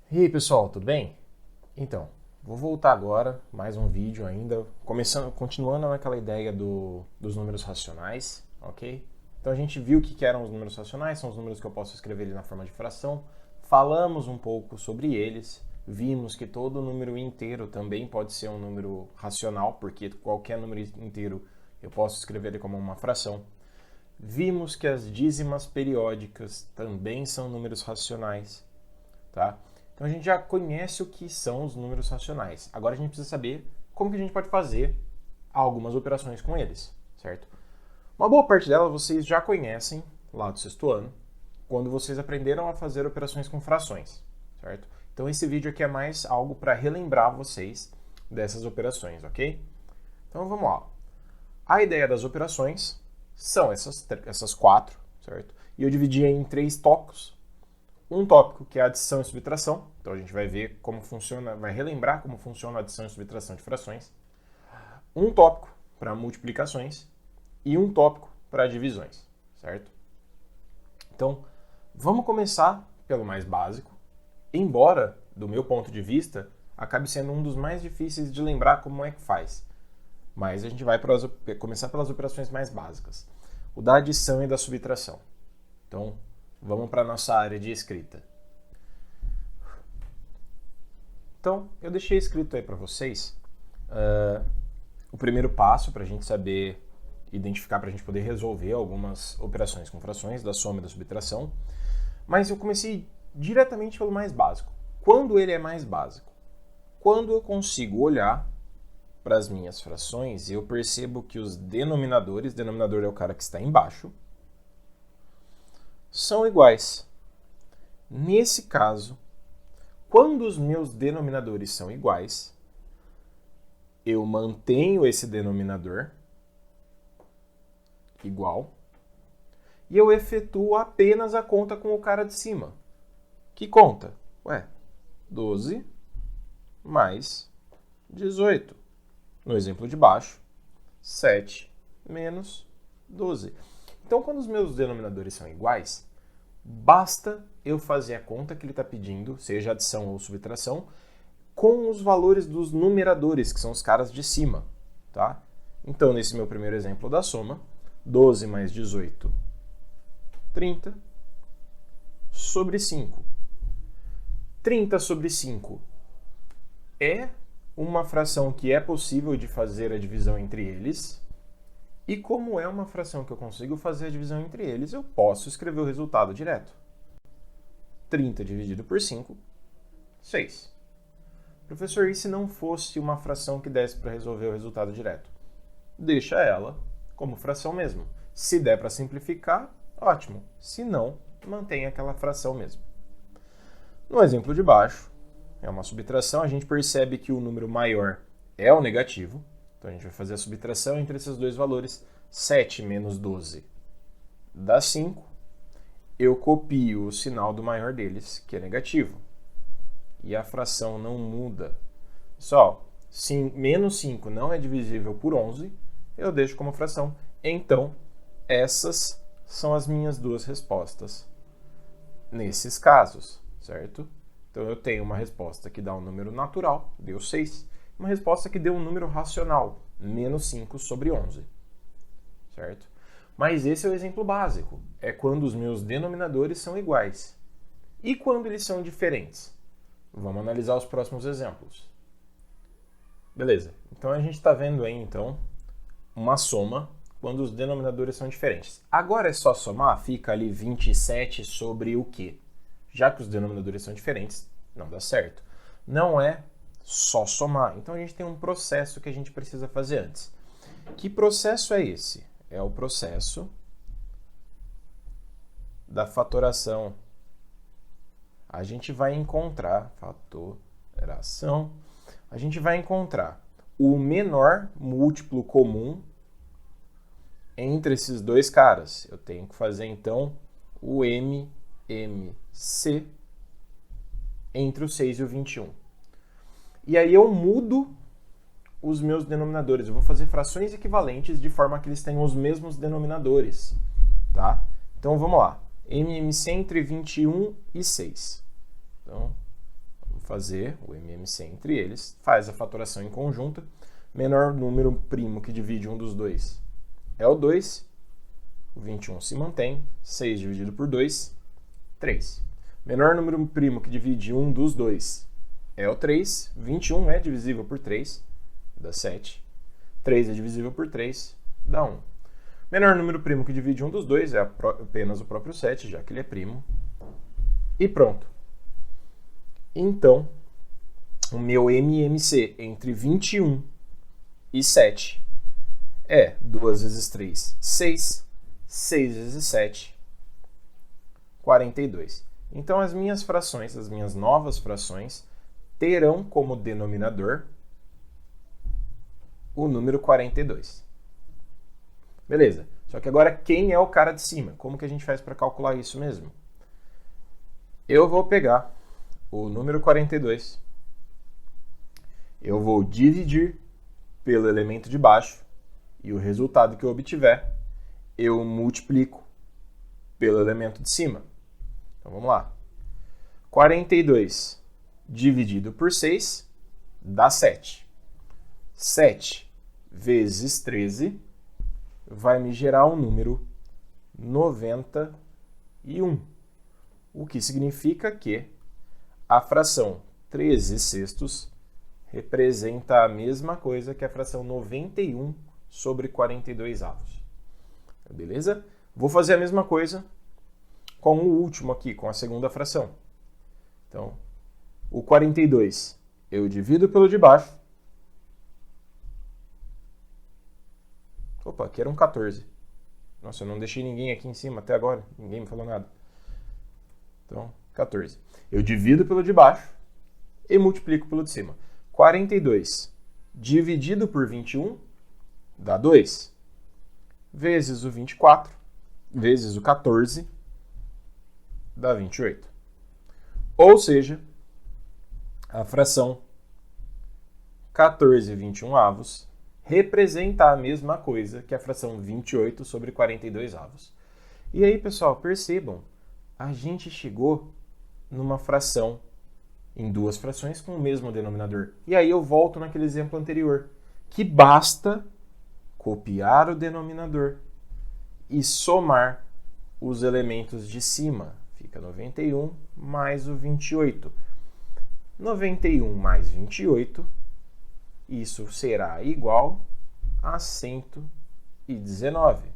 E aí pessoal, tudo bem? Então, vou voltar agora, mais um vídeo ainda, continuando naquela ideia dos números racionais, ok? Então a gente viu o que eram os números racionais, são os números que eu posso escrever ali na forma de fração, falamos um pouco sobre eles, vimos que todo número inteiro também pode ser um número racional, porque qualquer número inteiro eu posso escrever ele como uma fração. Vimos que as dízimas periódicas também são números racionais, tá? Então a gente já conhece o que são os números racionais. Agora a gente precisa saber como que a gente pode fazer algumas operações com eles, certo? Uma boa parte delas vocês já conhecem lá do sexto ano, quando vocês aprenderam a fazer operações com frações, certo? Então esse vídeo aqui é mais algo para relembrar vocês dessas operações, ok? Então vamos lá. A ideia das operações são essas quatro, certo? E eu dividi em três tópicos. Um tópico que é adição e subtração, então a gente vai ver como funciona, vai relembrar como funciona a adição e subtração de frações. Um tópico para multiplicações e um tópico para divisões, certo? Então, vamos começar pelo mais básico, embora, do meu ponto de vista, acabe sendo um dos mais difíceis de lembrar como é que faz. Mas a gente vai começar pelas operações mais básicas. O da adição e da subtração. Então, vamos para a nossa área de escrita. Então, eu deixei escrito aí para vocês o primeiro passo para a gente saber identificar, para a gente poder resolver algumas operações com frações, da soma e da subtração. Mas eu comecei diretamente pelo mais básico. Quando ele é mais básico? Quando eu consigo olhar para as minhas frações e eu percebo que os denominadores, denominador é o cara que está embaixo, são iguais. Nesse caso, quando os meus denominadores são iguais, eu mantenho esse denominador igual e eu efetuo apenas a conta com o cara de cima. Que conta? 12 mais 18. No exemplo de baixo, 7 menos 12. Então, quando os meus denominadores são iguais, basta eu fazer a conta que ele está pedindo, seja adição ou subtração, com os valores dos numeradores, que são os caras de cima, tá? Então, nesse meu primeiro exemplo da soma, 12 mais 18, 30 sobre 5. 30 sobre 5 é uma fração que é possível de fazer a divisão entre eles, e como é uma fração que eu consigo fazer a divisão entre eles, eu posso escrever o resultado direto. 30 dividido por 5, 6. Professor, e se não fosse uma fração que desse para resolver o resultado direto? Deixa ela como fração mesmo. Se der para simplificar, ótimo. Se não, mantém aquela fração mesmo. No exemplo de baixo, é uma subtração, a gente percebe que o número maior é o negativo. Então a gente vai fazer a subtração entre esses dois valores. 7 menos 12 dá 5. Eu copio o sinal do maior deles, que é negativo. E a fração não muda. Pessoal, menos 5 não é divisível por 11, eu deixo como fração. Então, essas são as minhas duas respostas nesses casos, certo? Então, eu tenho uma resposta que dá um número natural, deu 6, uma resposta que deu um número racional, menos 5 sobre 11, certo? Mas esse é o exemplo básico, é quando os meus denominadores são iguais. E quando eles são diferentes? Vamos analisar os próximos exemplos. Beleza, então a gente está vendo aí, então, uma soma quando os denominadores são diferentes. Agora é só somar, fica ali 27 sobre o quê? Já que os denominadores são diferentes, não dá certo. Não é só somar. Então a gente tem um processo que a gente precisa fazer antes. Que processo é esse? É o processo da fatoração. A gente vai encontrar fatoração. A gente vai encontrar o menor múltiplo comum entre esses dois caras. Eu tenho que fazer, então, o MMC entre o 6 e o 21. E aí eu mudo os meus denominadores. Eu vou fazer frações equivalentes de forma que eles tenham os mesmos denominadores, tá? Então, vamos lá. MMC entre 21 e 6. Então, fazer o MMC entre eles, faz a fatoração em conjunta. Menor número primo que divide um dos dois é o 2. O 21 se mantém. 6 dividido por 2, 3. Menor número primo que divide um dos dois é o 3. 21 é divisível por 3, dá 7. 3 é divisível por 3, dá 1. Menor número primo que divide um dos dois é apenas o próprio 7, já que ele é primo. E pronto. Então, o meu MMC entre 21 e 7 é 2 vezes 3, 6. 6 vezes 7, 42. Então, as minhas frações, as minhas novas frações, terão como denominador o número 42. Beleza. Só que agora, quem é o cara de cima? Como que a gente faz para calcular isso mesmo? Eu vou pegar o número 42, eu vou dividir pelo elemento de baixo e o resultado que eu obtiver, eu multiplico pelo elemento de cima. Então, vamos lá. 42 dividido por 6 dá 7. 7 vezes 13 vai me gerar um número 91. O que significa que a fração 13 sextos representa a mesma coisa que a fração 91 sobre 42 avos. Beleza? Vou fazer a mesma coisa com o último aqui, com a segunda fração. Então, o 42 eu divido pelo de baixo. Opa, aqui era um 14. Nossa, eu não deixei ninguém aqui em cima até agora. Ninguém me falou nada. Então, 14. Eu divido pelo de baixo e multiplico pelo de cima. 42 dividido por 21 dá 2. Vezes o 24, vezes o 14, dá 28. Ou seja, a fração 14/21 avos representa a mesma coisa que a fração 28 sobre 42 avos. E aí, pessoal, percebam, a gente chegou numa fração, em duas frações com o mesmo denominador. E aí eu volto naquele exemplo anterior, que basta copiar o denominador e somar os elementos de cima. Fica 91 mais o 28. 91 mais 28, isso será igual a 119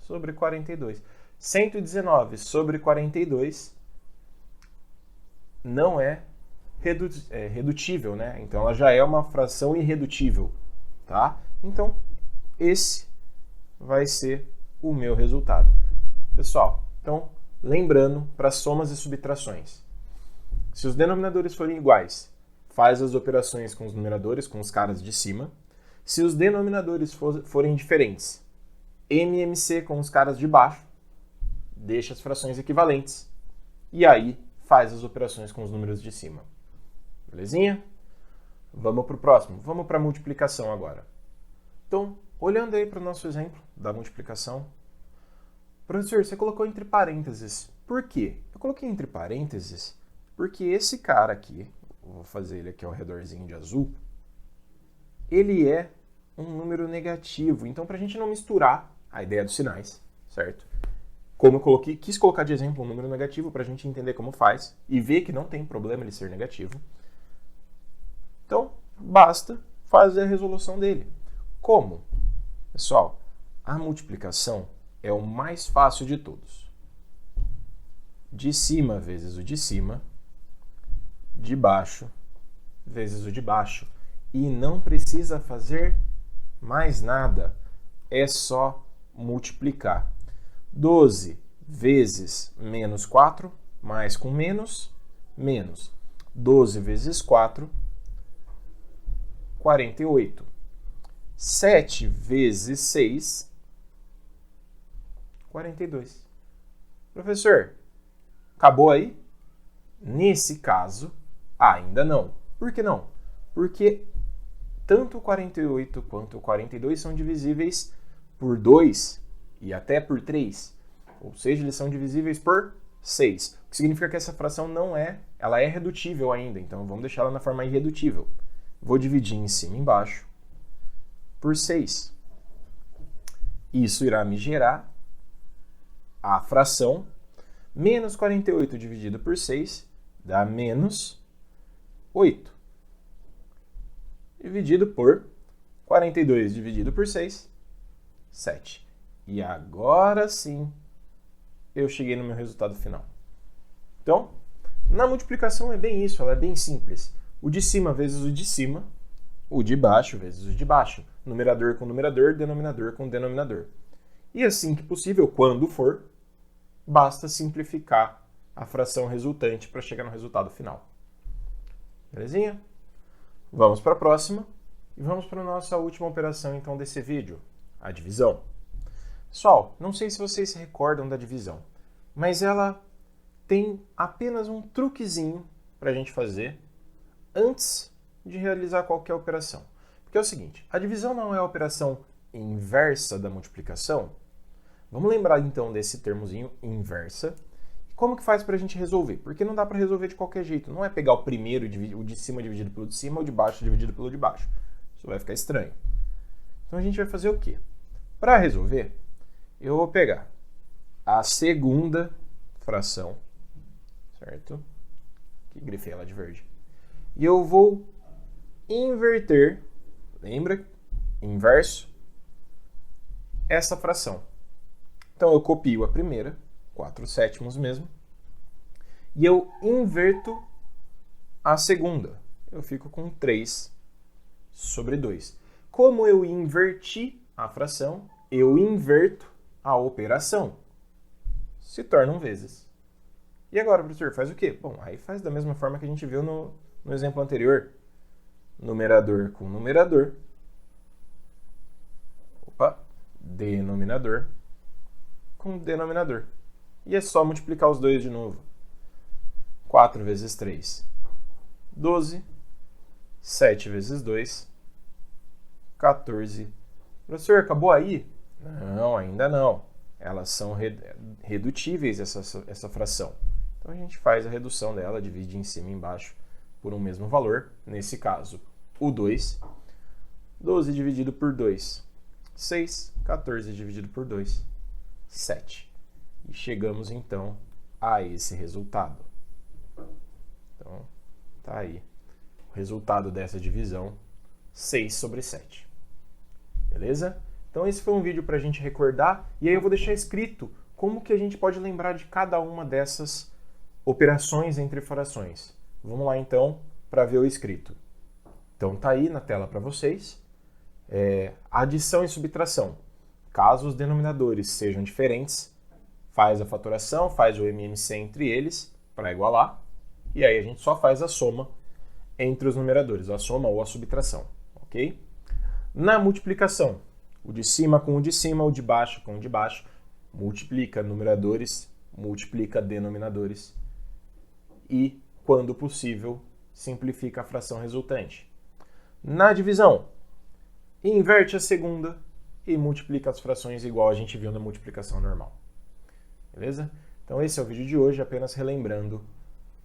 sobre 42. 119 sobre 42 não é redutível, né? Então ela já é uma fração irredutível, tá? Então, esse vai ser o meu resultado. Pessoal, então, lembrando para somas e subtrações. Se os denominadores forem iguais, faz as operações com os numeradores, com os caras de cima. Se os denominadores forem diferentes, MMC com os caras de baixo, deixa as frações equivalentes. E aí, faz as operações com os números de cima. Belezinha? Vamos para o próximo. Vamos para a multiplicação agora. Então, olhando aí para o nosso exemplo da multiplicação. Professor, você colocou entre parênteses. Por quê? Eu coloquei entre parênteses porque esse cara aqui, vou fazer ele aqui ao redorzinho de azul, ele é um número negativo. Então, para a gente não misturar a ideia dos sinais, certo? Como eu quis colocar de exemplo um número negativo para a gente entender como faz e ver que não tem problema ele ser negativo. Então, basta fazer a resolução dele. Como? Pessoal, a multiplicação é o mais fácil de todos. De cima vezes o de cima, de baixo vezes o de baixo. E não precisa fazer mais nada. É só multiplicar. 12 vezes menos 4, mais com menos, menos. 12 vezes 4, 48. 7 vezes 6, 42. Professor, acabou aí? Nesse caso, ainda não. Por que não? Porque tanto o 48 quanto o 42 são divisíveis por 2 e até por 3. Ou seja, eles são divisíveis por 6. O que significa que essa fração ela é redutível ainda, então vamos deixar ela na forma irredutível. Vou dividir em cima e embaixo por 6. Isso irá me gerar a fração menos 48 dividido por 6 dá menos 8. Dividido por 42 dividido por 6, 7. E agora sim eu cheguei no meu resultado final. Então, na multiplicação é bem isso, ela é bem simples. O de cima vezes o de cima, o de baixo vezes o de baixo. Numerador com numerador, denominador com denominador. E assim que possível, quando for, basta simplificar a fração resultante para chegar no resultado final. Belezinha? Vamos para a próxima e vamos para a nossa última operação então desse vídeo, a divisão. Pessoal, não sei se vocês se recordam da divisão, mas ela tem apenas um truquezinho para a gente fazer antes de realizar qualquer operação. Porque é o seguinte, a divisão não é a operação inversa da multiplicação. Vamos lembrar então desse termozinho inversa. E como que faz para a gente resolver? Porque não dá para resolver de qualquer jeito. Não é pegar o primeiro, o de cima dividido pelo de cima, ou de baixo dividido pelo de baixo. Isso vai ficar estranho. Então a gente vai fazer o quê? Para resolver, eu vou pegar a segunda fração, certo? Aqui grifei ela de verde. E eu vou inverter, lembra? Inverso, essa fração. Então eu copio a primeira, 4/7 mesmo, e eu inverto a segunda. Eu fico com 3/2. Como eu inverti a fração, eu inverto a operação. Se tornam vezes. E agora, professor, faz o quê? Bom, aí faz da mesma forma que a gente viu no exemplo anterior. Numerador com numerador. Denominador com denominador. E é só multiplicar os dois de novo. 4 vezes 3, 12. 7 vezes 2, 14. Professor, acabou aí? Não, ainda não. Elas são redutíveis, essa fração. Então a gente faz a redução dela, divide em cima e embaixo por um mesmo valor. Nesse caso, o 2. 12 dividido por 2, 6. 14 dividido por 2, 7. E chegamos então a esse resultado. Então, tá aí. O resultado dessa divisão, 6/7. Beleza? Então esse foi um vídeo para a gente recordar, e aí eu vou deixar escrito como que a gente pode lembrar de cada uma dessas operações entre frações. Vamos lá então para ver o escrito. Então tá aí na tela para vocês. Adição e subtração. Caso os denominadores sejam diferentes, faz a fatoração, faz o MMC entre eles para igualar, e aí a gente só faz a soma entre os numeradores, a soma ou a subtração, ok? Na multiplicação, o de cima com o de cima, o de baixo com o de baixo, multiplica numeradores, multiplica denominadores e, quando possível, simplifica a fração resultante. Na divisão, inverte a segunda e multiplica as frações igual a gente viu na multiplicação normal. Beleza? Então esse é o vídeo de hoje, apenas relembrando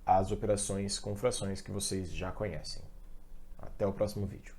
as operações com frações que vocês já conhecem. Até o próximo vídeo.